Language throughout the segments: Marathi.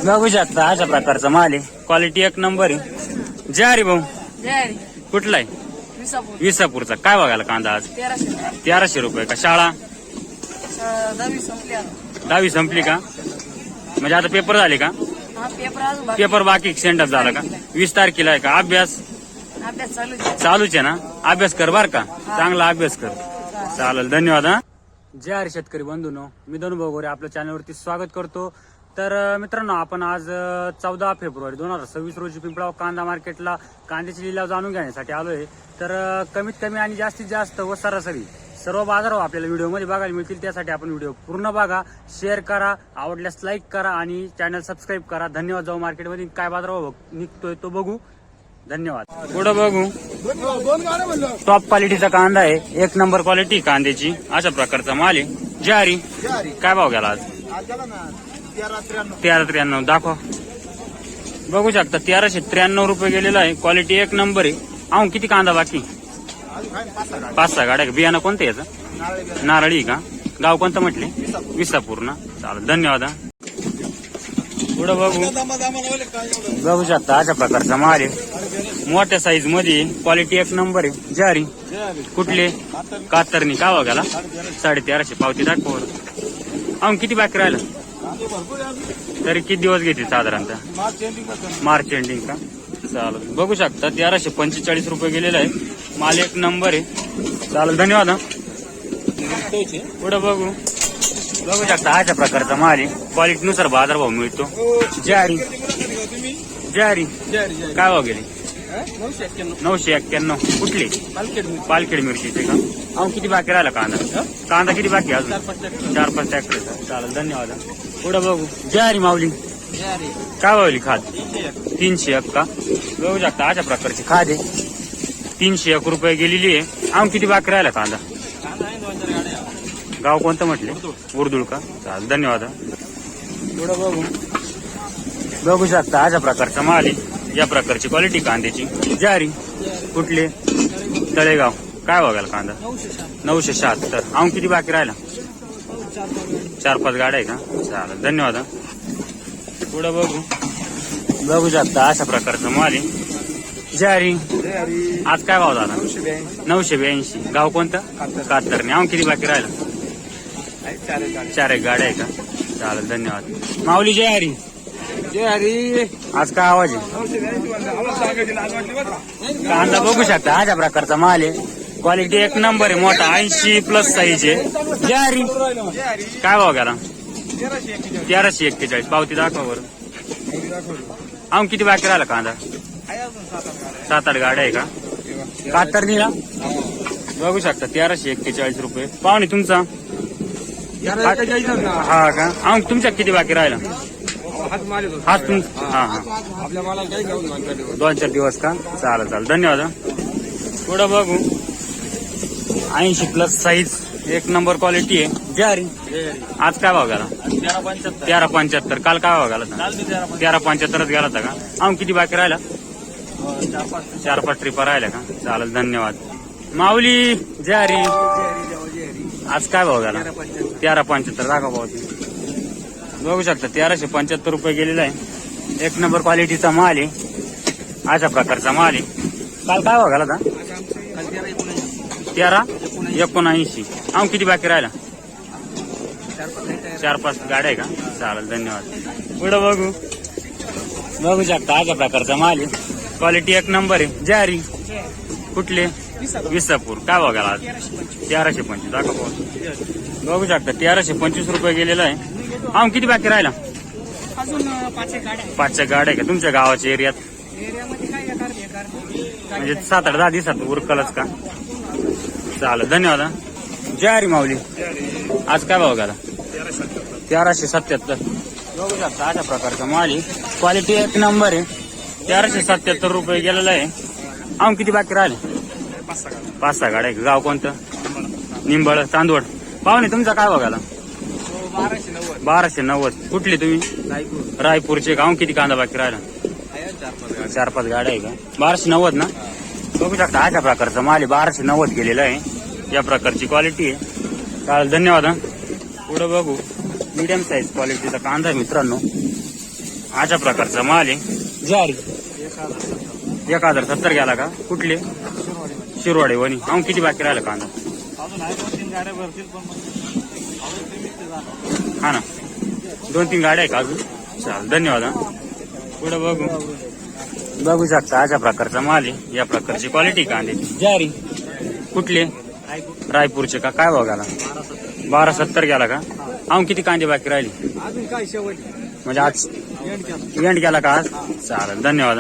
बघू शकता अशा प्रकारचा माल आहे. क्वालिटी एक नंबर आहे. जय हरी भाऊ. कुठला आहे? विसापूरचा. काय बघायला कांदा आज? 1300 रुपये का? शाळा 10वी संपली का? म्हणजे आता पेपर झाले का? पेपर बाकी सेंडअप झाला का? 20 तारखेला आहे का? अभ्यास चालूच आहे ना? अभ्यास कर बर का, चांगला अभ्यास कर. चालेल, धन्यवाद. हा, जय हरी शेतकरी बंधूंनो, मी धनुभाऊ गोरे आपल्या चॅनलवरती स्वागत करतो. तर मित्रांनो, आपण आज 14 फेब्रुवारी 2026 रोजी पिंपळाव कांदा मार्केटला कांद्याची लिलाव जाणून घेण्यासाठी आलोय. तर कमीत कमी आणि जास्तीत जास्त व सरासरी सर्व बाजारभाव आपल्याला व्हिडिओमध्ये बघायला मिळतील. त्यासाठी आपण व्हिडिओ पूर्ण बघा, शेअर करा, आवडल्यास लाईक करा आणि चॅनल सबस्क्राईब करा. धन्यवाद. जाऊ मार्केटमध्ये काय बाजारभाव निघतोय तो बघू. धन्यवाद. पुढे बघू. टॉप क्वालिटीचा कांदा आहे, एक नंबर क्वालिटी कांद्याची. अशा प्रकारचा माल आहे. ज्वारी काय भाव गेला आज? 1393 दाखवा. बघू शकता 1393 रुपये गेलेला आहे. क्वालिटी एक नंबर आहे. अहो, किती कांदा बाकी? 5-6 गाड्या. बियाणं कोणतं याचं? नारळी का? गाव कोणतं म्हटले? विसापूर ना? चालेल, धन्यवाद. पुढे बघू शकता अशा प्रकारचा माल आहे, मोठ्या साईज मध्ये. क्वालिटी एक नंबर आहे. ज्वारी कुठले? कातरणी. काय भाव गेला? 1350. पावती दाखव. अहो, किती बाकी राहिलं? तरी किती दिवस घेतील साधारणतः? मार्च एंडिंग का? चालेल, बघू शकता 1345 रुपये गेलेला आहे. माल एक नंबर आहे. चालेल, धन्यवाद. पुढे बघू शकता अशा प्रकारचा माल आहे. क्वालिटीनुसार बाजारभाव मिळतो. ज्वारी काय भाव गेले? 991. कुठली? पालखेड मिरचीचे का? अहो, किती बाकी राहिला कांदा किती बाकी? अजून 4-5 ट्रॅक्टर. चालेल, धन्यवाद. पुढे बघू. ज्वारी माऊली काय भावली? खाद 301 का? बघू शकता अशा प्रकारची खाद आहे. 301 रुपये गेलेली आहे. अहो, किती बाकी राहिला कांदा? गाव कोणतं म्हटले? उर्दुळ का? चालेल, धन्यवाद. पुढे बघू शकता अशा प्रकारचा माल आहे. या प्रकारची क्वालिटी कांद्याची. ज्वारी कुठले? तळेगाव. काय बघायला कांदा? 976. अहो, किती बाकी राहिला? 4-5 गाड्या आहे का? चालेल, धन्यवाद. पुढे बघू शकता अशा प्रकारचा माल आहे. ज्वारी आज काय भाव झाला? 982. गाव कोणतं? कातरणी. अहो, किती बाकी राहिला? 4-1 गाड्या आहे का? चालेल, धन्यवाद. माऊली ज्वारी आज काय आवाज आहे? कांदा बघू शकता अशा प्रकारचा माल आहे. क्वालिटी एक नंबर आहे. मोठा 80+ साईज आहे. ज्वारी काय भाव गेला? 1341. पावती दाखवा बरं. अहो, किती बाकी राहिला कांदा? 7-8 गाड्या आहे का? कातरणीला बघू शकता 1341 रुपये. पाहुणे तुमचा? हा का? अहो, तुमच्या किती बाकी राहिला? हाच तुमचा? हा. 2-4 दिवस का? चालेल, धन्यवाद. पुढे बघू. 80+ साईज एक नंबर क्वालिटी आहे. ज्वारी आज काय भाव गेला? 1375. काल काय भाव गेला? 1375च गेला होता का? अहो, किती बाकी राहिला? 4-5 ट्रिपा राहिल्या का? चालेल, धन्यवाद. माऊली ज्वारी आज काय भाव गेला? 1375. दाखवा पावती. बघू शकता 1375 रुपये गेलेला आहे. एक नंबर क्वालिटीचा माल आहे. अशा प्रकारचा माल आहे. काल काय भाव गेला होता? 1379. अहो, किती बाकी राहिला? 4-5 गाड्या आहे का? चालेल, धन्यवाद. पुढे बघू शकता अशा प्रकारचा माल आहे. क्वालिटी एक नंबर आहे. ज्वारी कुठले? विसापूर. काय भाव गेला आज? 1325. दाखवा. बघू शकता 1325 रुपये गेलेला आहे. अहो, किती बाकी राहिला? 5 गाड्या का? तुमच्या गावाच्या एरियात म्हणजे 7-8-10 दिवसात उरकलच का? चालेल, धन्यवाद. ज्वारी माऊली आज काय भाव गेला? 1377. बघू शकता अशा प्रकारचा माल आहे. क्वालिटी एक नंबर आहे. 1377 रुपये गेलेला आहे. अहो, किती बाकी राहिले? 5-6 गाड्या. गाव कोणतं? निंबळ चांदवड. पाहुणे तुमचा काय भाव गेला? 1290. कुठले तुम्ही? रायपूरचे. गाव किती कांदा बाकी राहिला? 4-5 गाड्या आहे का? 1290 ना? बघू शकता अशा प्रकारचा माल आहे. 1290 गेलेला आहे. या प्रकारची क्वालिटी आहे. चालेल, धन्यवाद. पुढे बघू. मीडियम साईज क्वालिटीचा कांदा आहे मित्रांनो. अशा प्रकारचा माल आहे. ज्वारी 1070 गेला का? कुठले? शिरवाडे वणी. अहो किती बाकी राहिला कांदा? हा ना, 2-3 गाड्या आहे का अजून? चाल, धन्यवाद. हा, पुढे बघू शकता अशा प्रकारचा माल आहे. या प्रकारची क्वालिटी कांद्याची. ज्वारी कुठले? रायपूरचे का? काय भाव गेला? 1270 गेला का? अहो किती कांदे बाकी राहिले? अजून काय शेवट म्हणजे आज एंड केला का आज? चालेल, धन्यवाद.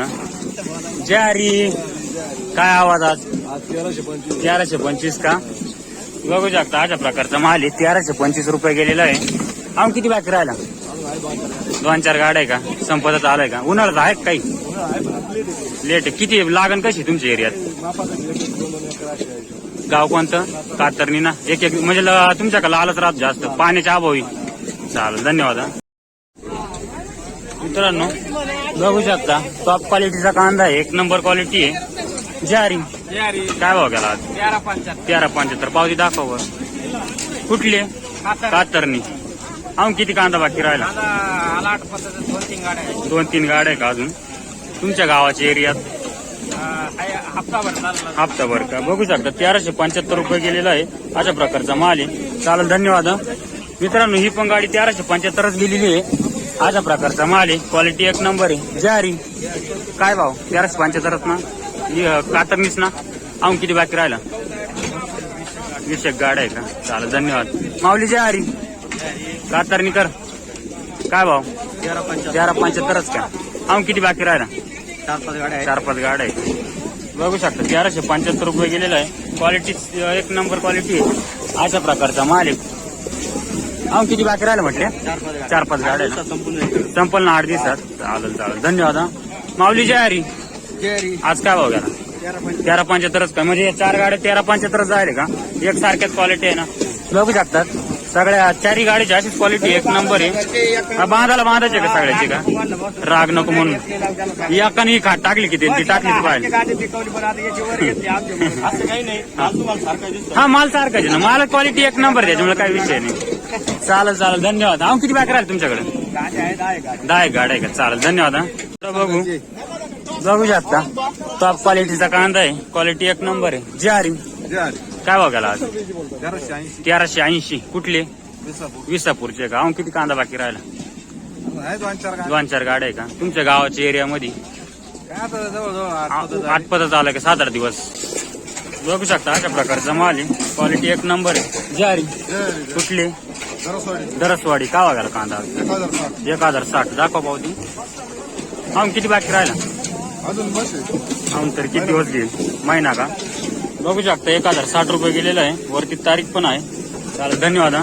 ज्वारी काय आवाज आज? 1325 का? बघू शकता अशा प्रकारचा माल आहे. 1325 रुपये गेलेला आहे. अहो किती बाकी राहिला? 2-4 गाड्या आहे का? संपतच आलाय का? उन्हाळ्यात आहे काही लेट? किती लागण कशी तुमच्या एरियात? गाव कोणतं? कातरणी ना. एक म्हणजे तुमच्याकडे लालच राहत जास्त पाण्याच्या अभावी. चालेल, धन्यवाद. मित्रांनो बघू शकता टॉप क्वालिटीचा कांदा आहे. 1 नंबर क्वालिटी आहे. ज्वारी काय भाव गेला आज? 1375. पावती दाखव. कुठली? कातरणी. अहो किती कांदा बाकी राहिला? 2-3 गाड्या आहे का अजून? तुमच्या गावाच्या एरियात हप्ताभर का? बघू शकता 1375 रुपये गेलेला आहे. अशा प्रकारचा माल आहे. चालेल, धन्यवाद. मित्रांनो ही पण गाडी 1375च गेलेली आहे. अशा प्रकारचा माल आहे. क्वालिटी 1 नंबर आहे. ज्वारी काय भाव? 1375च ना? कातरणीच ना? अहो किती बाकी राहिला? 20 गाड्या आहे का? चालेल, धन्यवाद. माऊली ज्वारी कातरणी कर काय भाव? 1375च का? अहो किती बाकी राहिला? 4-5 गाड्या आहे. बघू शकता 1375 रुपये गेलेला आहे. क्वालिटी 1 नंबर क्वालिटी आहे. अशा प्रकारचा माल आहे. अहो किती बाकी राहिला म्हटले? 4-5 गाड्या संपल ना 8 दिवसात. चालेल, धन्यवाद. माऊली ज्वारी आज काय भाव गेला? 1375च का? म्हणजे 4 गाड्या 1375 जायले का? एक सारख्याच क्वालिटी आहे ना? बघू शकतात सगळ्या 4 गाडीची अशीच क्वालिटी 1 नंबर आहे. बांधायचे का सगळ्याची का? राग नको म्हणून एकाने ही खाट टाकली की ती टाकलीच पाहिजे. हा माल सारखाच आहे ना. माल क्वालिटी 1 नंबर आहे, त्याच्यामुळे काही विषय नाही. चालेल, धन्यवाद. अहो किती बॅग राहील तुमच्याकडे? 10 गाड्या आहे का? चालेल, धन्यवाद. बघू शकता टॉप क्वालिटीचा कांदा आहे. क्वालिटी 1 नंबर आहे. ज्वारी काय भाव गेला आज? 1380. कुठले? विसापूरचे का? अहो किती कांदा बाकी राहिला? 2-4 गाड्या आहे का? तुमच्या गावाच्या एरियामध्ये आठपतच आला का? 7-8 दिवस. बघू शकता अशा प्रकारचा माल आहे. क्वालिटी 1 नंबर आहे. ज्वारी कुठले? दरसवाडी. काय भाव गेला कांदा? 1060. दाखवा पावती. अहो किती बाकी राहिला? अजून तर किती दिवस घेईल? महिना का? बघू शकता 1060 रुपये गेलेला आहे. वरती तारीख पण आहे. चालेल, धन्यवाद.